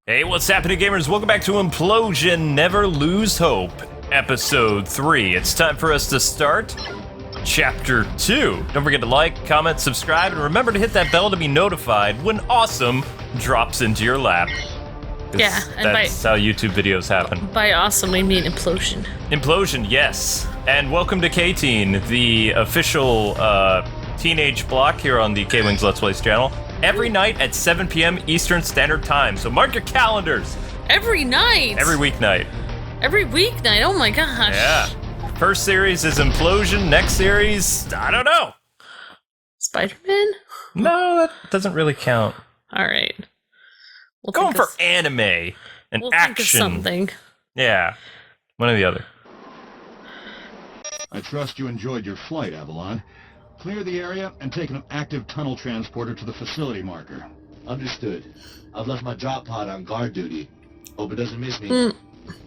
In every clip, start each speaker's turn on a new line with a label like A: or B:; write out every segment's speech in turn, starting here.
A: Hey, what's happening, gamers? Welcome back to Implosion, Never Lose Hope, Episode 3. It's time for us to start Chapter 2. Don't forget to like, comment, subscribe, and remember to hit that bell to be notified when awesome drops into your lap.
B: Yeah, and
A: that's how YouTube videos happen.
B: By awesome, we mean Implosion.
A: Implosion, yes. And welcome to KTEEN, the official teenage block here on the KwingsLetsPlays channel. Every night at 7 p.m. Eastern Standard Time, so mark your calendars.
B: Every night?
A: Every weeknight.
B: Every weeknight, oh my gosh.
A: Yeah. First series is Implosion, next series, I don't know.
B: Spider-Man?
A: No, that doesn't really count.
B: Alright. We'll
A: Going for anime and
B: we'll
A: action.
B: Think of something.
A: Yeah, one or the other.
C: I trust you enjoyed your flight, Avalon. Clear the area and take an active tunnel transporter to the facility marker.
D: Understood. I've left my drop pod on guard duty. Hope it doesn't miss me.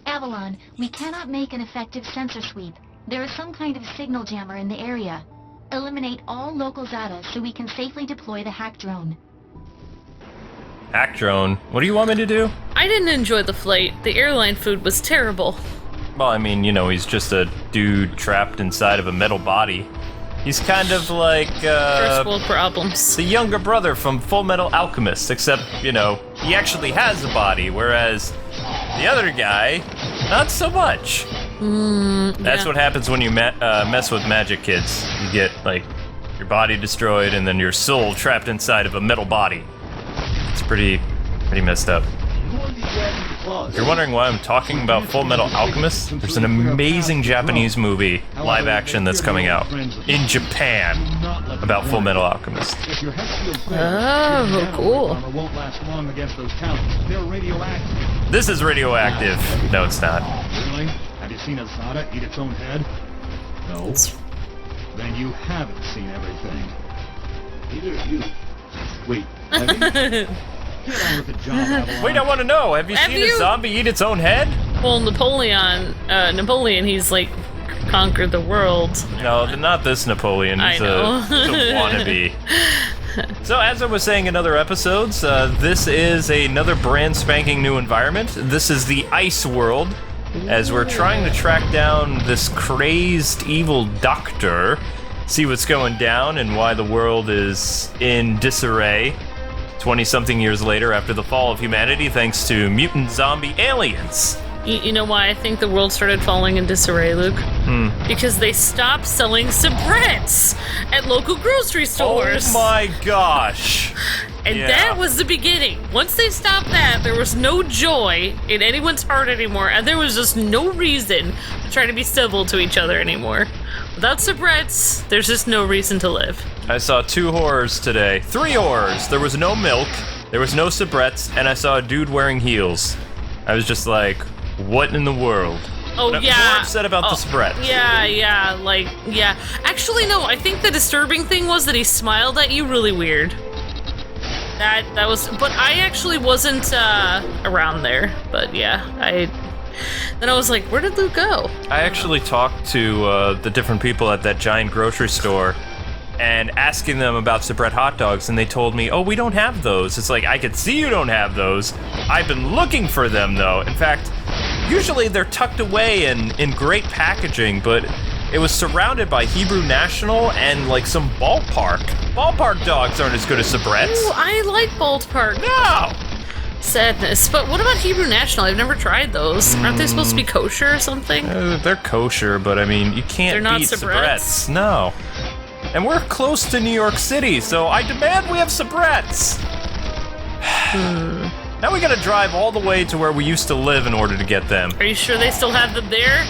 E: Avalon, we cannot make an effective sensor sweep. There is some kind of signal jammer in the area. Eliminate all local XADA so we can safely deploy the hack drone.
A: Hack drone. What do you want me to do?
B: I didn't enjoy the flight. The airline food was terrible.
A: Well, I mean, you know, he's just a dude trapped inside of a metal body. He's kind of like,
B: First world problems.
A: the younger brother from Full Metal Alchemist, except, you know, he actually has a body, whereas the other guy, not so much. That's what happens when you mess with magic, kids. You get, like, your body destroyed and then your soul trapped inside of a metal body. It's pretty messed up. If you're wondering why I'm talking about Full Metal Alchemist, there's an amazing Japanese movie, live action, that's coming out in Japan about Full Metal Alchemist.
B: Oh, cool.
C: Won't last long against those towers. They're radioactive.
A: This is radioactive. No, it's not.
C: Really? Have you seen a XADA eat its own head? No. Then you haven't seen everything.
D: Neither of you. Wait,
C: Get on with the job, Avalon.
A: Wait, I want to know, have you seen a zombie eat its own head?
B: Well, Napoleon, he's like conquered the world.
A: No, not this Napoleon.
B: I
A: He's
B: know.
A: a wannabe. So, as I was saying in other episodes, this is another brand spanking new environment. This is the Ice World, as we're trying to track down this crazed evil doctor, see what's going down and why the world is in disarray 20-something years later after the fall of humanity thanks to mutant zombie aliens.
B: You know why I think the world started falling in disarray, Luke? Because they stopped selling cigarettes at local grocery stores.
A: Oh my gosh.
B: And that was the beginning. Once they stopped that, there was no joy in anyone's heart anymore, and there was just no reason to try to be civil to each other anymore. Without cigarettes, there's just no reason to live.
A: I saw 2 horrors today. 3 horrors. There was no milk, there was no sabrettes, and I saw a dude wearing heels. I was just like, what in the world?
B: Oh,
A: but
B: yeah.
A: I'm more upset about the sabrettes.
B: Yeah. Actually, no, I think the disturbing thing was that he smiled at you really weird. That was, but I actually wasn't around there, but yeah, then I was like, where did Luke go?
A: I actually talked to the different people at that giant grocery store and asking them about soubrette hot dogs, and they told me, oh, we don't have those. It's like, I could see you don't have those. I've been looking for them, though. In fact, usually they're tucked away in great packaging, but it was surrounded by Hebrew National and, like, some ballpark. Ballpark dogs aren't as good as sabrettes.
B: Ooh, I like ballpark.
A: No!
B: Sadness. But what about Hebrew National? I've never tried those. Aren't they supposed to be kosher or something?
A: They're kosher, but I mean, you can't
B: They're not
A: beat
B: sabrettes?
A: No. And we're close to New York City, so I demand we have sabrettes. Now we gotta drive all the way to where we used to live in order to get them.
B: Are you sure they still have them there?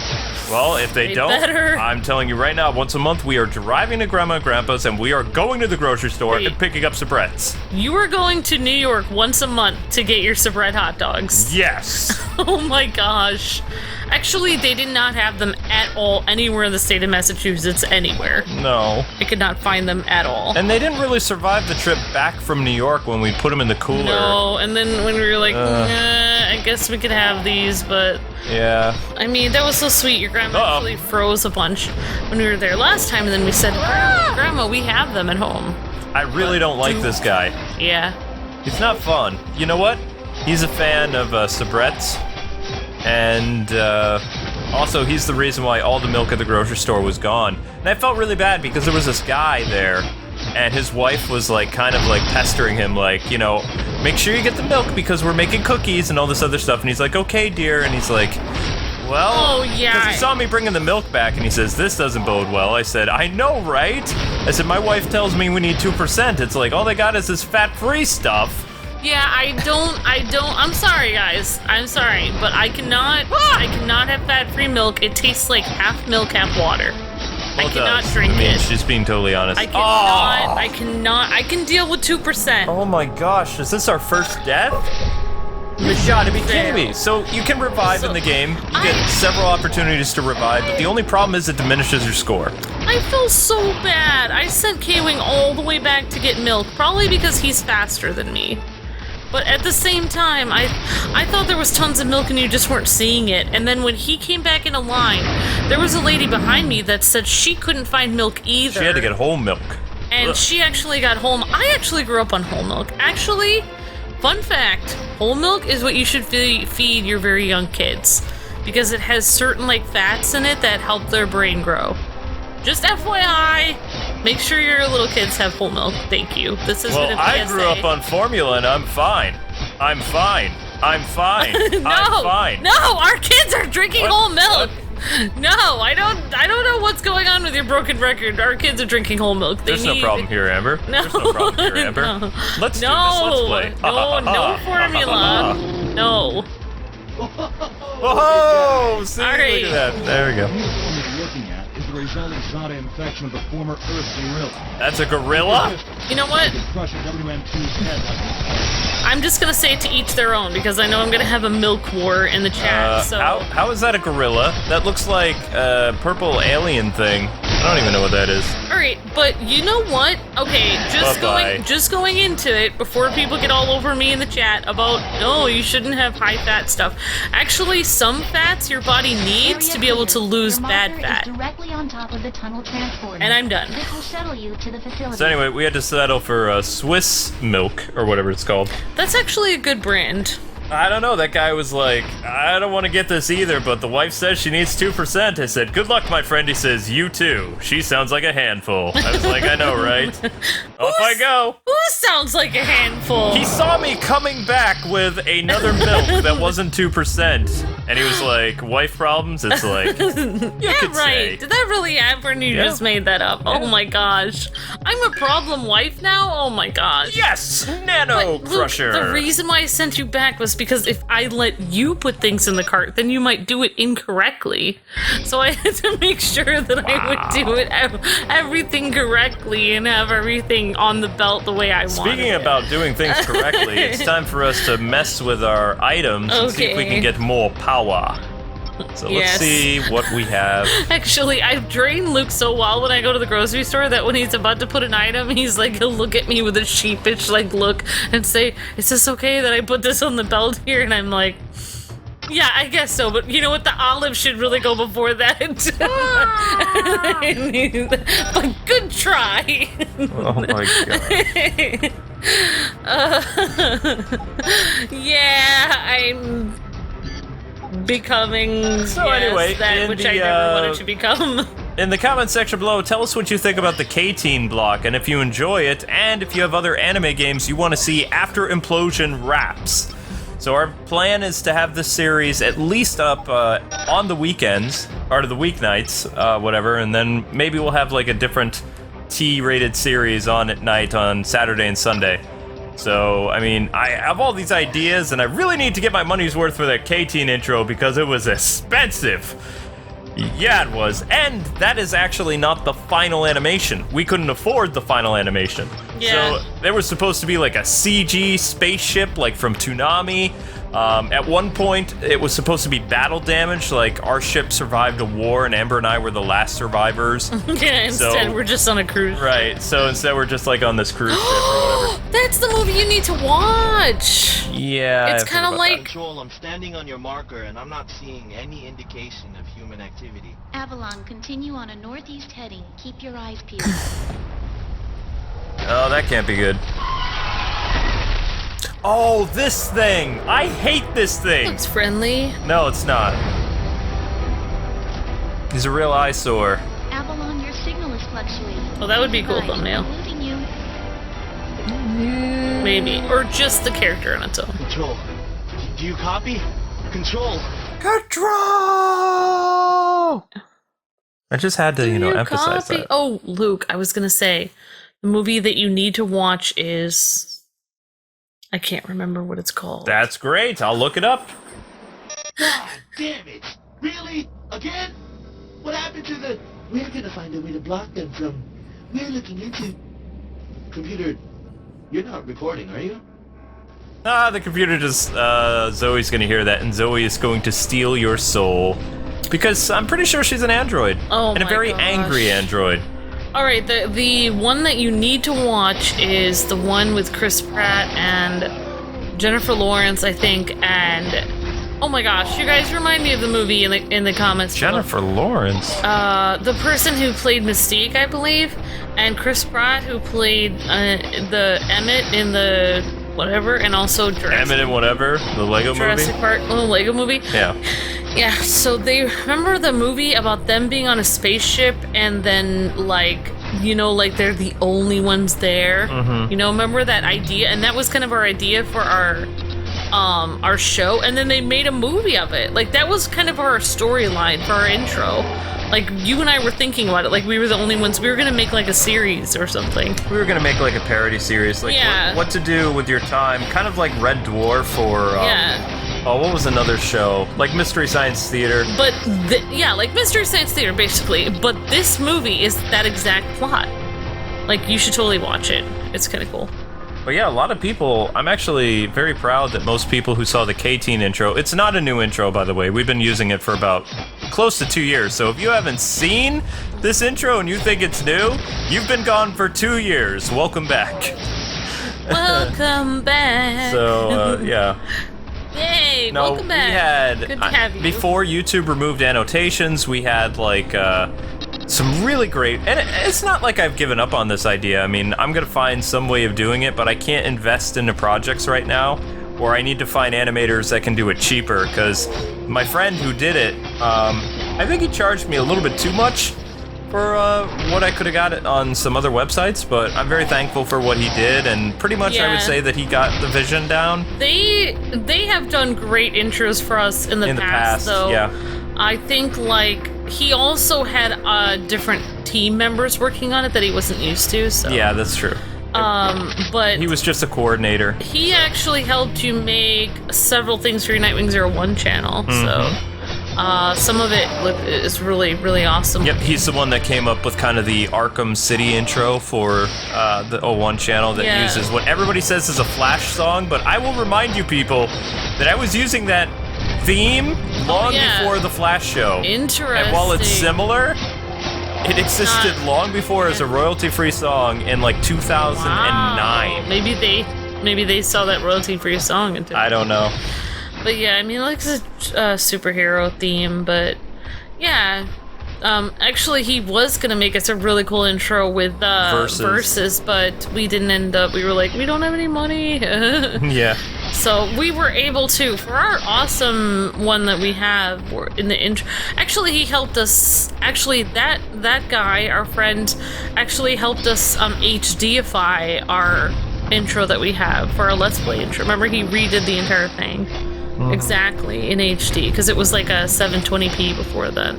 A: Well, if they don't,
B: better.
A: I'm telling you right now, once a month we are driving to Grandma and Grandpa's and we are going to the grocery store
B: Wait.
A: and picking up sabrettes.
B: You are going to New York once a month to get your soubrette hot dogs.
A: Yes!
B: Oh my gosh. Actually, they did not have them at all anywhere in the state of Massachusetts, anywhere.
A: No.
B: I could not find them at all.
A: And they didn't really survive the trip back from New York when we put them in the cooler.
B: No, and then when we were like, I guess we could have these, but...
A: Yeah.
B: I mean, that was so sweet. Your grandma actually froze a bunch when we were there last time, and then we said, Grandma, we have them at home.
A: I really don't like this guy.
B: Yeah.
A: He's not fun. You know what? he's a fan of soubrettes, and also he's the reason why all the milk at the grocery store was gone. And I felt really bad because there was this guy there, and his wife was like kind of like pestering him, like, you know, make sure you get the milk because we're making cookies and all this other stuff. And he's like, okay, dear. And he's like, well,
B: oh, yeah.
A: Because he saw me bringing the milk back, and he says, this doesn't bode well. I said, I know, right? I said, my wife tells me we need 2%. It's like, all they got is this fat-free stuff.
B: Yeah, I'm sorry, guys. I'm sorry, but I cannot have fat-free milk. It tastes like half milk, half water.
A: Well,
B: I cannot drink it.
A: She's being totally honest.
B: I can deal with 2%.
A: Oh my gosh, is this our first death? You gotta be kidding me. So you can revive in the game. You get several opportunities to revive, but the only problem is it diminishes your score.
B: I feel so bad. I sent Kwing all the way back to get milk, probably because he's faster than me. But at the same time, I thought there was tons of milk and you just weren't seeing it. And then when he came back in a line, there was a lady behind me that said she couldn't find milk either.
A: She had to get whole milk.
B: And she actually got whole. I actually grew up on whole milk. Actually, fun fact, whole milk is what you should feed your very young kids. Because it has certain like fats in it that help their brain grow. Just FYI, make sure your little kids have whole milk. Thank you. This has been a PSA.
A: I grew up on formula and I'm fine. I'm fine. I'm fine.
B: No,
A: I'm fine.
B: No, our kids are drinking whole milk. What? No, I don't know what's going on with your broken record. Our kids are drinking whole milk.
A: There's no problem here, Amber.
B: No.
A: There's no problem here, Amber.
B: No.
A: Let's do this. Let's play.
B: No formula. No.
A: Oh, see,
B: All right.
A: look at that. There we go.
C: Looking at is the resulting XADA infection of the former Earth gorilla.
A: That's a gorilla?
B: You know what?
C: Crushing WM2's head.
B: I'm just gonna say to each their own because I know I'm gonna have a milk war in the chat. So
A: how is that a gorilla? That looks like a purple alien thing. I don't even know what that is.
B: All right, but you know what? Okay, just going into it before people get all over me in the chat about no, you shouldn't have high fat stuff. Actually, some fats your body needs to be able to lose bad fat.
E: Directly on top of the tunnel transport.
B: And I'm done.
E: This will shuttle you to the facility.
A: So anyway, we had to settle for Swiss milk or whatever it's called.
B: That's actually a good brand.
A: I don't know, that guy was like, I don't want to get this either, but the wife says she needs 2%. I said, good luck, my friend. He says, you too. She sounds like a handful. I was like, I know, right? Off I go.
B: Who sounds like a handful?
A: He saw me coming back with another milk that wasn't 2%. And he was like, wife problems? It's like, you could say.
B: Did that really happen? You just made that up. Yeah. Oh my gosh. I'm a problem wife now? Oh my gosh.
A: Yes! Nano Crusher!
B: Look, the reason why I sent you back was because if I let you put things in the cart, then you might do it incorrectly. So I had to make sure that I would do it everything correctly and have everything on the belt the way I wanted.
A: Speaking about doing things correctly, it's time for us to mess with our items and see if we can get more power. So let's see what we have. Actually,
B: I've drained Luke so well when I go to the grocery store that when he's about to put an item, he's like, he'll look at me with a sheepish like look and say, is this okay that I put this on the belt here? And I'm like, yeah, I guess so, but you know what? The olive should really go before that. But good try.
A: Oh my god.
B: Yeah, I'm becoming
A: anyway,
B: that which I never wanted to become.
A: In the comment section below, tell us what you think about the KTEEN block, and if you enjoy it, and if you have other anime games you want to see after Implosion wraps. So our plan is to have this series at least up on the weekends, or the weeknights, whatever, and then maybe we'll have like a different T-rated series on at night on Saturday and Sunday. So, I mean, I have all these ideas, and I really need to get my money's worth for that KTEEN intro because it was expensive. Yeah, it was. And that is actually not the final animation. We couldn't afford the final animation.
B: Yeah.
A: So, there was supposed to be like a CG spaceship, like from Toonami. At one point, it was supposed to be battle damage, like our ship survived a war and Amber and I were the last survivors.
B: Yeah, instead we're just on a cruise.
A: Right, so instead we're just like on this cruise ship or whatever.
B: That's the movie you need to watch.
A: Yeah.
B: It's kind of like...
D: Control, I'm standing on your marker and I'm not seeing any indication of human activity.
E: Avalon, continue on a northeast heading. Keep your eyes peeled.
A: Oh, that can't be good. Oh, this thing! I hate this thing!
B: Looks friendly.
A: No, it's not. He's a real eyesore.
E: Avalon, your signal is fluctuating.
B: Oh, that would be a cool
E: Fine,
B: thumbnail.
E: I'm losing you.
B: Maybe. Or just the character on its own.
F: Control. Do you copy? Control.
A: Control! I just had to,
B: Do you
A: emphasize
B: copy?
A: that.
B: Oh, Luke, I was gonna say, the movie that you need to watch is... I can't remember what it's called.
A: That's great. I'll look it up.
D: God damn it! Really? Again? What happened to the... We're gonna find a way to block them from... We're looking into... Computer... You're not recording, are you?
A: The computer just, Zoe's gonna hear that, and Zoe is going to steal your soul. Because I'm pretty sure she's an android.
B: Oh
A: and a
B: my
A: very
B: gosh.
A: angry android.
B: Alright, the one that you need to watch is the one with Chris Pratt and Jennifer Lawrence, I think, and... Oh my gosh, you guys remind me of the movie in the comments.
A: Jennifer Lawrence?
B: The person who played Mystique, I believe, and Chris Pratt, who played the Emmett in the whatever, and also Jurassic,
A: Emmett and whatever, the Lego
B: Jurassic
A: movie?
B: Park, Lego movie.
A: Yeah.
B: Yeah, so they remember the movie about them being on a spaceship and then like they're the only ones there.
A: Mhm.
B: Remember that idea? And that was kind of our idea for our show, and then they made a movie of it. Like that was kind of our storyline for our intro. Like you and I were thinking about it, like we were the only ones. We were gonna make like a series or something.
A: We were gonna make like a parody series, like
B: Yeah.
A: what to do with your time, kind of like Red Dwarf or
B: Yeah.
A: oh, what was another show? Like Mystery Science Theater.
B: But like Mystery Science Theater basically. But this movie is that exact plot. Like you should totally watch it. It's kind of cool.
A: But yeah, a lot of people, I'm actually very proud that most people who saw the KTEEN intro, it's not a new intro, by the way. We've been using it for about close to 2 years. So if you haven't seen this intro and you think it's new, you've been gone for 2 years. Welcome back.
B: Welcome back.
A: So, yeah.
B: Yay,
A: No,
B: welcome back.
A: we had,
B: Good to have you.
A: before YouTube removed annotations, we had like, some really great, and it's not like I've given up on this idea. I mean, I'm gonna find some way of doing it, but I can't invest into projects right now, or I need to find animators that can do it cheaper, because my friend who did it, I think he charged me a little bit too much for what I could have got it on some other websites, but I'm very thankful for what he did, and pretty much I would
B: Yeah.
A: say that he got the vision down.
B: They have done great intros for us in the past, though.
A: yeah.
B: I think like he also had different team members working on it that he wasn't used to. So
A: Yeah, that's true.
B: but
A: He was just a coordinator.
B: he actually helped you make several things for your Nightwing 01 channel. So some of it is really, really awesome.
A: Yep, he's the one that came up with kind of the Arkham City intro for the 01 channel that
B: Yeah.
A: uses what everybody says is a Flash song, but I will remind you people that I was using that theme long
B: yeah.
A: before the Flash show.
B: Interesting.
A: And while it's similar, it existed long before as a royalty-free song in like 2009.
B: Wow. Maybe they saw that royalty-free song and
A: I don't know.
B: But yeah, I mean, like it's a superhero theme, but yeah. Actually, he was gonna make us a really cool intro with verses, but we didn't end up. We were like, we don't have any money.
A: Yeah.
B: So we were able to, for our awesome one that we have in the intro. Actually, he helped us. Actually, that guy, our friend, actually helped us HDify our intro that we have for our Let's Play intro. Remember, he redid the entire thing exactly in HD because it was like a 720p before then.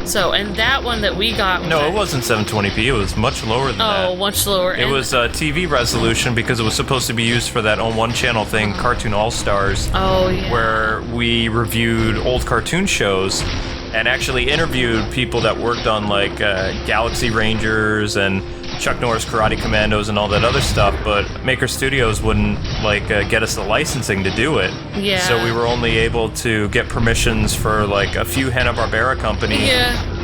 B: So, and that one that we got was
A: No, it wasn't 720p. It was much lower than that.
B: Oh, much lower.
A: It was TV resolution because it was supposed to be used for that on one channel thing, Cartoon All Stars.
B: Oh, yeah.
A: Where we reviewed old cartoon shows and actually interviewed people that worked on like Galaxy Rangers and Chuck Norris Karate Commandos and all that other stuff, but Maker Studios wouldn't like get us the licensing to do it.
B: Yeah.
A: So we were only able to get permissions for like a few Hanna-Barbera company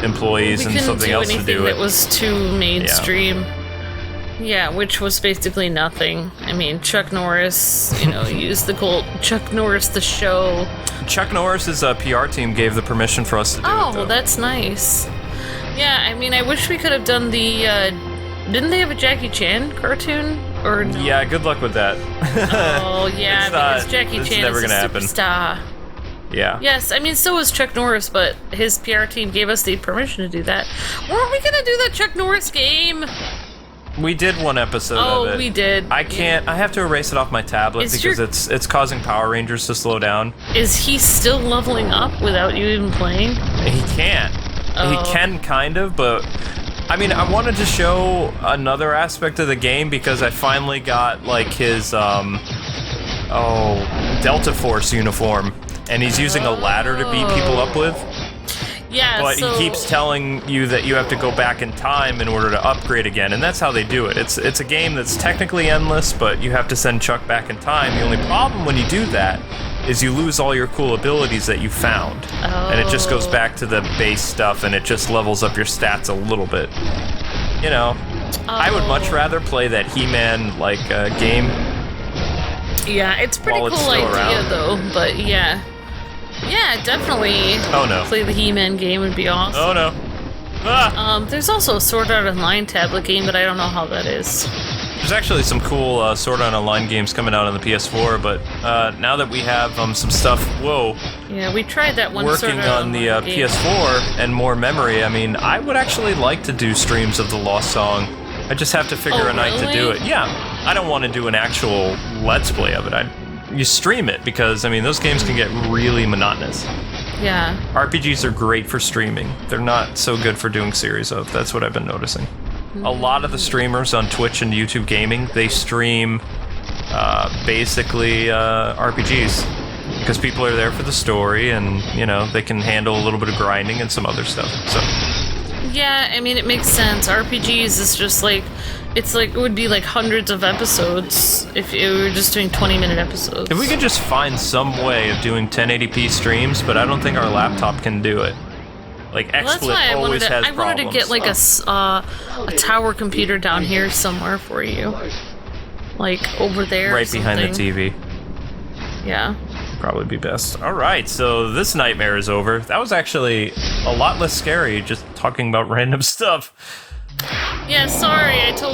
A: employees and something else to do it.
B: We couldn't do anything that was too mainstream. Yeah, which was basically nothing. I mean, Chuck Norris, used the cool Chuck Norris the show.
A: Chuck Norris's PR team gave the permission for us to do it.
B: Oh,
A: though.
B: that's nice. Yeah, I mean, I wish we could have done the. Didn't they have a Jackie Chan cartoon Or no?
A: Yeah, good luck with that.
B: Oh, yeah, because Jackie Chan
A: never
B: is a
A: gonna happen.
B: superstar.
A: Yeah.
B: Yes, I mean, so was Chuck Norris, but his PR team gave us the permission to do that. Weren't we gonna do that Chuck Norris game?
A: We did one episode of it.
B: Oh, we did.
A: I can't. I have to erase it off my tablet because it's causing Power Rangers to slow down.
B: Is he still leveling up without you even playing?
A: He can't.
B: Oh.
A: He can kind of, but I mean, I wanted to show another aspect of the game because I finally got like his Delta Force uniform, and he's using a ladder to beat people up with.
B: Yeah,
A: But
B: so...
A: he keeps telling you that you have to go back in time in order to upgrade again, and that's how they do it. It's a game that's technically endless, but you have to send Chuck back in time. The only problem when you do that is you lose all your cool abilities that you found.
B: Oh.
A: And it just goes back to the base stuff, and it just levels up your stats a little bit. You know, I would much rather play that He-Man, like, game.
B: Yeah, it's a pretty
A: while it's
B: cool
A: still
B: idea,
A: around.
B: though, but yeah. Yeah, definitely.
A: Oh, no.
B: Play the He-Man game would be awesome.
A: Oh, no. Ah!
B: There's also a Sword Art Online tablet game, but I don't know how that is.
A: There's actually some cool Sword Art Online games coming out on the PS4, but now that we have some stuff,
B: Yeah, we tried that one
A: working
B: Sword Art
A: on the
B: Online game.
A: PS4 and more memory, I mean, I would actually like to do streams of the Lost Song. I just have to figure a night to do
B: really?
A: it. Yeah, I don't want to do an actual Let's Play of it. You stream it because, I mean, those games can get really monotonous.
B: Yeah.
A: RPGs are great for streaming. They're not so good for doing series of. That's what I've been noticing. A lot of the streamers on Twitch and YouTube Gaming, they stream basically RPGs because people are there for the story, and you know they can handle a little bit of grinding and some other stuff. So
B: Yeah, I mean, it makes sense. RPGs is just like, it's like, it would be like hundreds of episodes if we were just doing 20-minute episodes.
A: if we could just find some way of doing 1080p streams, but I don't think our laptop can do it. Like
B: Well, that's
A: XSplit
B: why
A: always has
B: I wanted to
A: problems.
B: get like a tower computer down here somewhere for you. Like over there.
A: right behind the
B: something.
A: TV.
B: Yeah.
A: Probably be best. All right, so this nightmare is over. That was actually a lot less scary, just talking about random stuff.
B: Yeah, sorry, I totally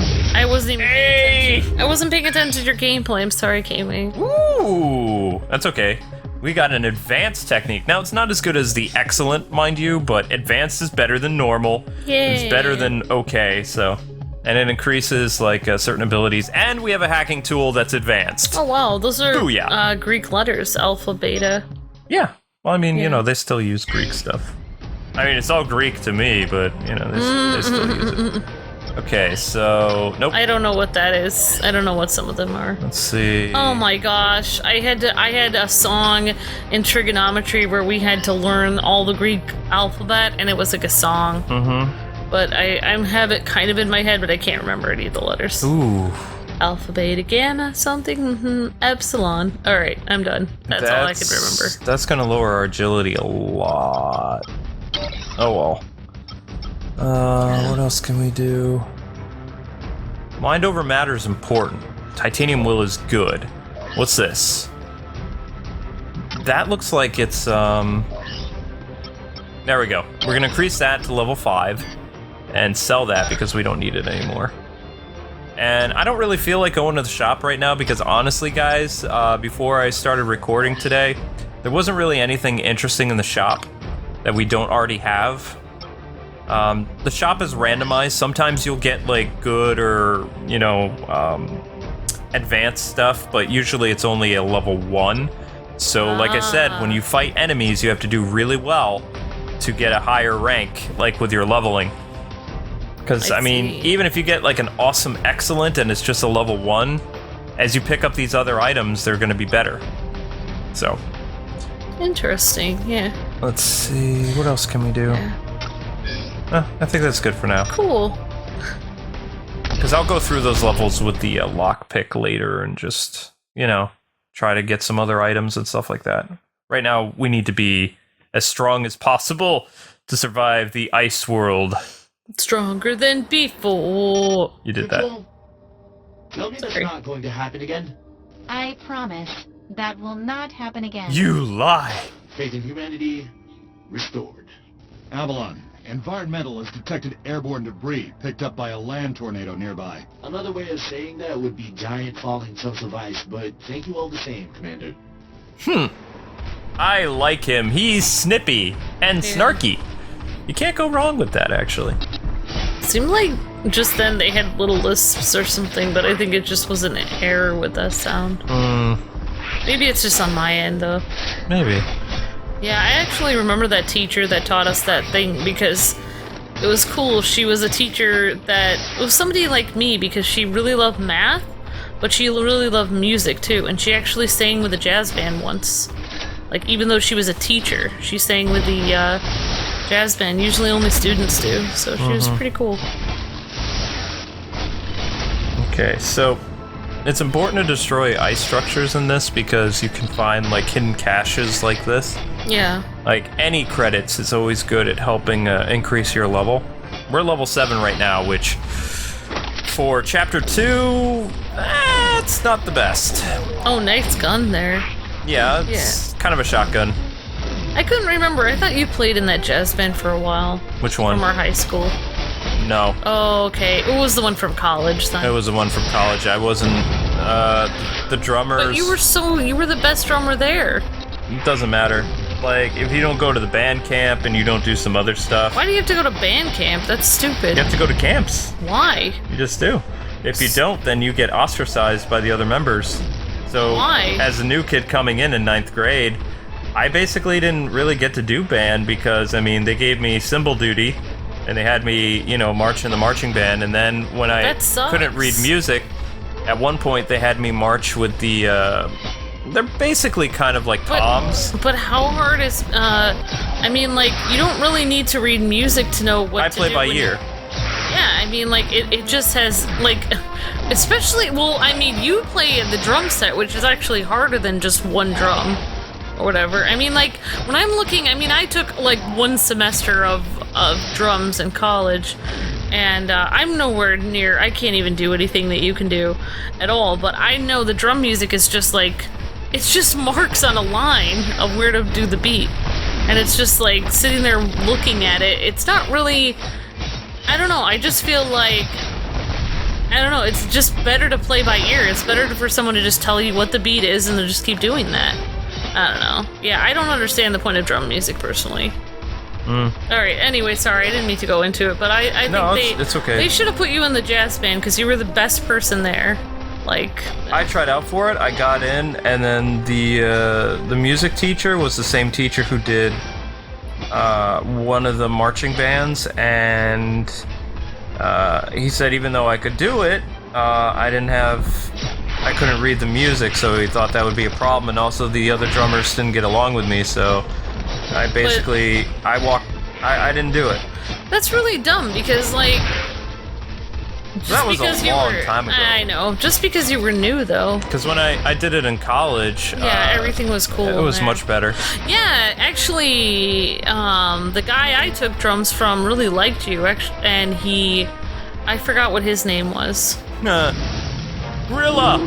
B: didn't even. I wasn't even paying attention. I wasn't paying attention to your gameplay. I'm sorry, K-Wing.
A: Ooh, that's okay. We got an advanced technique. Now, it's not as good as the excellent, mind you, but advanced is better than normal.
B: Yay.
A: It's better than okay, so. And it increases, like, certain abilities. And we have a hacking tool that's advanced.
B: Oh wow, those are
A: Booyah.
B: Greek letters, alpha, beta.
A: Yeah. Well, I mean,
B: Yeah.
A: you know, they still use Greek stuff. I mean, it's all Greek to me, but, you know, they still use it. Okay, so... Nope.
B: I don't know what that is. I don't know what some of them are.
A: Let's see...
B: Oh my gosh, I had a song in trigonometry where we had to learn all the Greek alphabet, and it was like a song.
A: Mm-hmm.
B: But I have it kind of in my head, but I can't remember any of the letters.
A: Ooh.
B: Alpha, beta, gamma, something, epsilon. Alright, I'm done. That's all I can remember.
A: That's gonna lower our agility a lot. Oh well. What else can we do? Mind over matter is important. Titanium will is good. What's this? That looks like it's, There we go. We're gonna increase that to level 5 and sell that because we don't need it anymore. And I don't really feel like going to the shop right now because honestly, guys, before I started recording today, there wasn't really anything interesting in the shop that we don't already have. The shop is randomized. Sometimes you'll get like good or, you know, advanced stuff, but usually it's only a level 1. So like I said, when you fight enemies, you have to do really well to get a higher rank, like with your leveling. Because, I mean,
B: see.
A: even if you get like an awesome excellent and it's just a level 1, as you pick up these other items, they're going to be better. So,
B: Interesting, yeah.
A: let's see, what else can we do? I think that's good for now.
B: Cool.
A: Because I'll go through those levels with the lockpick later and just, you know, try to get some other items and stuff like that. Right now, we need to be as strong as possible to survive the ice world.
B: Stronger than before.
A: You did that.
D: Control, tell me that's
B: Sorry.
D: not going to happen again.
E: I promise that will not happen again.
A: You lie!
D: Faith in humanity restored.
C: Avalon, Environmental has detected airborne debris picked up by a land tornado nearby.
D: Another way of saying that would be giant falling chunks of ice, but thank you all the same, Commander.
A: I like him. He's snippy and snarky. You can't go wrong with that, actually.
B: Seemed like just then they had little lisps or something, but I think it just was an error with that sound. Maybe it's just on my end, though.
A: Maybe.
B: Yeah, I actually remember that teacher that taught us that thing because it was cool. She was a teacher that was somebody like me because she really loved math, but she really loved music too, and she actually sang with a jazz band once. Like, even though she was a teacher, she sang with the jazz band. Usually only students do, so she was pretty cool.
A: Okay, so it's important to destroy ice structures in this because you can find like hidden caches like this.
B: Yeah.
A: Like any credits is always good at helping increase your level. We're level 7 right now, which for chapter 2, it's not the best.
B: Oh, nice gun there.
A: Yeah, it's kind of a shotgun.
B: I couldn't remember. I thought you played in that jazz band for a while.
A: Which one?
B: From our high school.
A: No.
B: Oh, okay. It was the one from college then.
A: It was the one from college. I wasn't the drummers.
B: But you were the best drummer there.
A: It doesn't matter. Like, if you don't go to the band camp and you don't do some other stuff.
B: Why do you have to go to band camp? That's stupid.
A: You have to go to camps.
B: Why?
A: You just do. If you don't, then you get ostracized by the other members. So,
B: Why?
A: as a new kid coming in 9th grade, I basically didn't really get to do band because, I mean, they gave me cymbal duty and they had me, you know, march in the marching band. And then when I couldn't read music, at one point they had me march with the, they're basically kind of like toms.
B: But how hard is, I mean, like, you don't really need to read music to know what to do.
A: I play by ear.
B: Yeah, I mean, like, it just has, like, especially, well, I mean, you play the drum set, which is actually harder than just one drum, or whatever. I mean, like, when I'm looking, I mean, I took, like, 1 semester of drums in college, and I'm nowhere near, I can't even do anything that you can do at all, but I know the drum music is just, like, it's just marks on a line of where to do the beat, and it's just, like, sitting there looking at it, it's not really... I don't know, I just feel like, I don't know, it's just better to play by ear. It's better for someone to just tell you what the beat is and to just keep doing that. I don't know. Yeah, I don't understand the point of drum music, personally. Alright, anyway, sorry, I didn't mean to go into it, but I think
A: it's okay.
B: They should have put you in the jazz band, because you were the best person there. Like...
A: I tried out for it, I got in, and then the music teacher was the same teacher who did one of the marching bands, and he said even though I could do it, I couldn't read the music, so he thought that would be a problem, and also the other drummers didn't get along with me, so I basically, I didn't do it.
B: That's really dumb, because, like...
A: That was a long time ago.
B: I know, just because you were new, though.
A: Because when I did it in college...
B: Yeah, everything was cool.
A: It was much better.
B: Yeah, actually, the guy I took drums from really liked you, and he... I forgot what his name was.
A: Gorilla!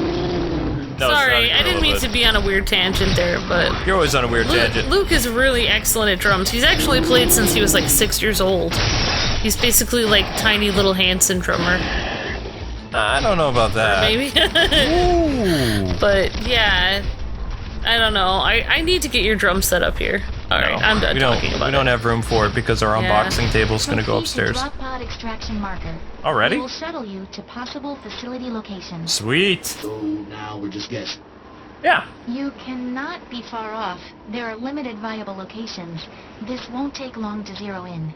A: No,
B: sorry, I didn't mean to be on a weird tangent there, but...
A: You're always on a weird tangent.
B: Luke is really excellent at drums. He's actually played since he was like 6 years old. He's basically like tiny little Hanson drummer.
A: I don't know about that.
B: Maybe. But yeah, I don't know. I need to get your drum set up here. Alright, I'm done talking about it.
A: We don't have room for it because our unboxing table's gonna go upstairs.
E: Drop pod extraction marker.
A: Already?
E: We will shuttle you to possible facility locations.
A: Sweet.
D: So now we're just guessing.
A: Yeah.
E: You cannot be far off. There are limited viable locations. This won't take long to zero in.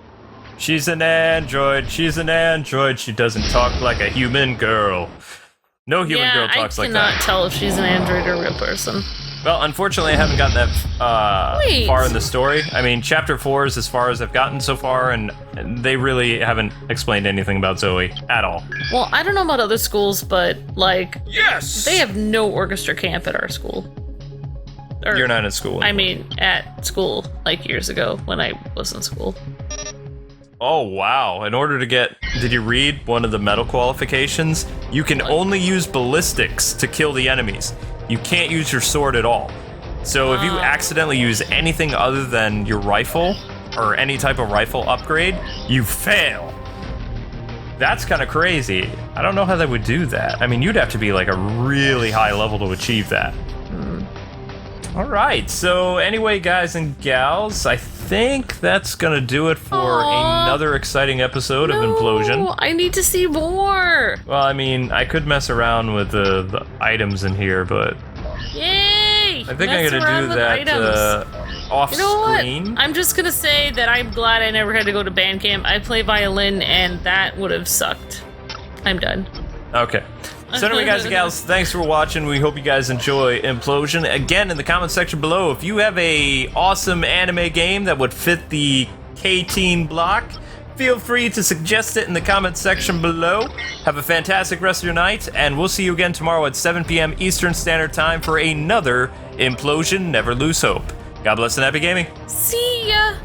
A: She's an android. She's an android. She doesn't talk like a human girl. No human girl talks like that.
B: I cannot tell if she's an android or a real person.
A: Well, unfortunately, I haven't gotten that far in the story. I mean, Chapter 4 is as far as I've gotten so far, and they really haven't explained anything about Zoe at all.
B: Well, I don't know about other schools, but, like...
A: Yes!
B: They have no orchestra camp at our school. Or,
A: You're not in school anymore.
B: I mean, at school, like, years ago, when I was in school.
A: Oh, wow. In order to get... Did you read one of the medal qualifications? You can only use ballistics to kill the enemies. You can't use your sword at all. So if you accidentally use anything other than your rifle, or any type of rifle upgrade, you fail. That's kind of crazy. I don't know how they would do that. I mean, you'd have to be like a really high level to achieve that. All right, so anyway, guys and gals, I think that's gonna do it for another exciting episode of Implosion.
B: I need to see more.
A: Well, I mean, I could mess around with the items in here, but
B: Yay!
A: I think I'm gonna do that off
B: You know
A: screen.
B: what? I'm just gonna say that I'm glad I never had to go to band camp. I play violin, and that would have sucked. I'm done.
A: Okay. So anyway, guys and gals, thanks for watching. We hope you guys enjoy Implosion. Again, in the comment section below, if you have a awesome anime game that would fit the KTEEN block, feel free to suggest it in the comment section below. Have a fantastic rest of your night, and we'll see you again tomorrow at 7 p.m. Eastern Standard Time for another Implosion Never Lose Hope. God bless and happy gaming.
B: See ya!